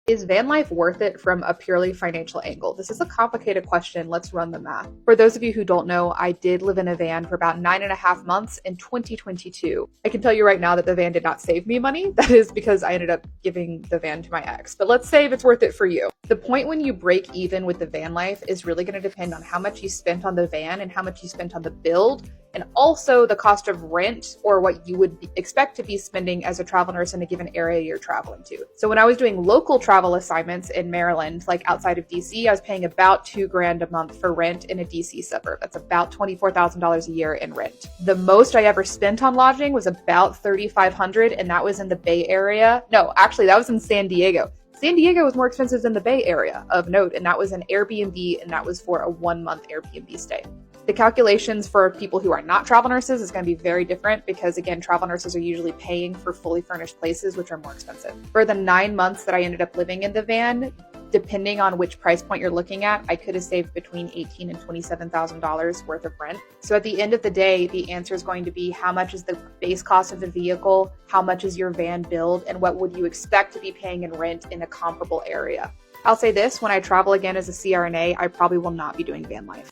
Is van life worth it from a purely financial angle? This is a complicated question. Let's run the math. For those of you who don't know, I did live in a van for about 9.5 months in 2022. I can tell you right now that the van did not save me money. That is because I ended up giving the van to my ex. But let's say if it's worth it for you. The point when you break even with the van life is really going to depend on how much you spent on the van and how much you spent on the build, and also the cost of rent or what you would expect to be spending as a travel nurse in a given area you're traveling to. So when I was doing local travel assignments in Maryland, like outside of DC, I was paying about $2,000 a month for rent in a DC suburb. That's about $24,000 a year in rent. The most I ever spent on lodging was about $3,500, and that was in the Bay Area. No, actually, that was in San Diego. San Diego was more expensive than the Bay Area, of note, and that was an Airbnb, and that was for a 1-month Airbnb stay. The calculations for people who are not travel nurses is going to be very different because, again, travel nurses are usually paying for fully furnished places, which are more expensive. For the 9 months that I ended up living in the van, depending on which price point you're looking at, I could have saved between $18,000 and $27,000 worth of rent. So at the end of the day, the answer is going to be how much is the base cost of the vehicle, how much is your van build, and what would you expect to be paying in rent in a comparable area. I'll say this, when I travel again as a CRNA, I probably will not be doing van life.